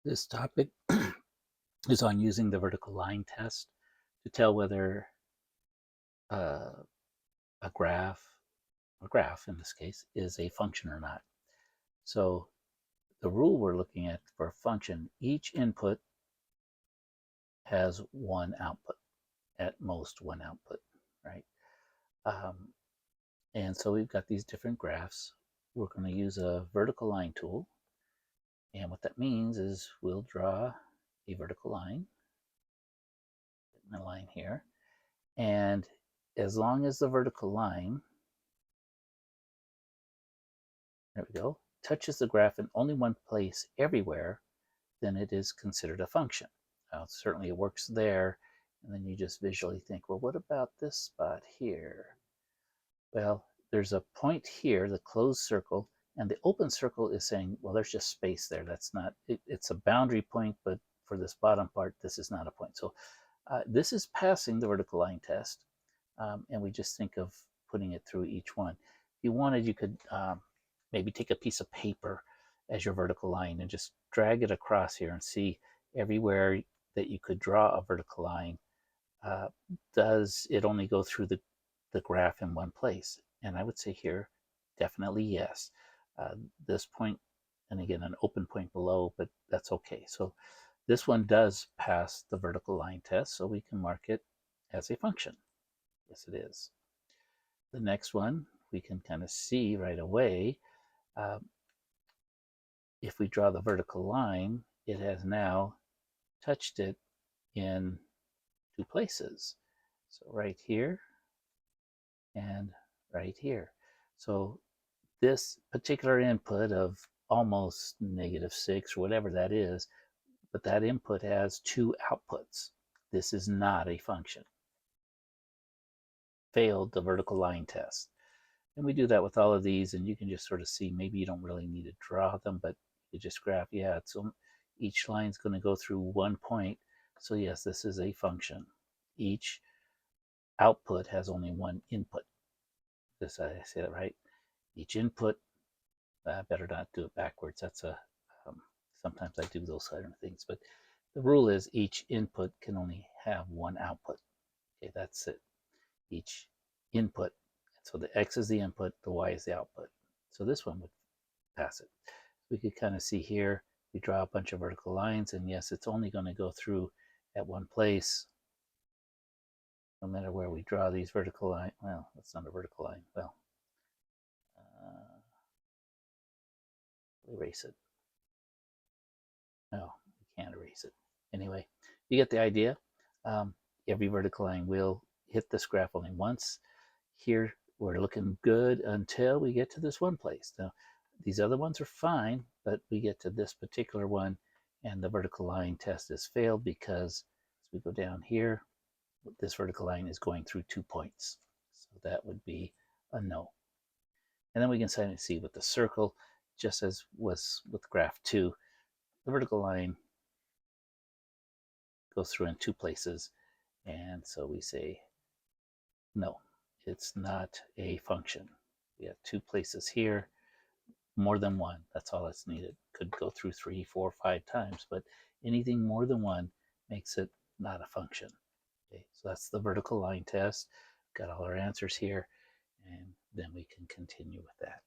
This topic is on using the vertical line test to tell whether uh, a graph in this case, is a function or not. So the rule we're looking at for a function, each input has one output, at most one output, right? Um, and so we've got these different graphs. We're going to use a vertical line tool. And what that means is we'll draw a vertical line, a line here. And as long as the vertical line, there we go, touches the graph in only one place everywhere, then it is considered a function. Now, certainly it works there, and then you just visually think, well, what about this spot here? Well, there's a point here, the closed circle, and the open circle is saying, well, there's just space there. That's not, it's a boundary point, but for this bottom part, this is not a point. So this is passing the vertical line test, and we just think of putting it through each one. If you wanted, you could maybe take a piece of paper as your vertical line and just drag it across here and see everywhere that you could draw a vertical line. Does it only go through the graph in one place? And I would say here, definitely yes. This point, and again, an open point below, but that's okay. So this one does pass the vertical line test, so we can mark it as a function. Yes, it is. The next one, we can kind of see right away. If we draw the vertical line, it has now touched it in two places. So right here and right here. So this particular input of almost -6 or whatever that is, but that input has two outputs. This is not a function. Failed the vertical line test. And we do that with all of these, and you can just sort of see, maybe you don't really need to draw them, but you just graph, yeah, so each line's going to go through one point. So yes, this is a function. Each output has only one input. This, I say that right? Each input, I better not do it backwards. That's sometimes I do those kind of things, but the rule is each input can only have one output. Okay, that's it. Each input. So the X is the input, the Y is the output. So this one would pass it. We could kind of see here, we draw a bunch of vertical lines, and yes, it's only going to go through at one place, no matter where we draw these vertical lines. Well, that's not a vertical line. Well, erase it. No, we can't erase it. Anyway, you get the idea. Every vertical line will hit this graph only once. Here, we're looking good until we get to this one place. Now, these other ones are fine, but we get to this particular one, and the vertical line test is failed because as we go down here, this vertical line is going through 2 points. So that would be a no. And then we can see with the circle, just as was with graph 2, the vertical line goes through in 2 places. And so we say, no, it's not a function. We have 2 places here, more than one. That's all that's needed. Could go through 3, 4, 5 times, but anything more than one makes it not a function. Okay, so that's the vertical line test. Got all our answers here, and then we can continue with that.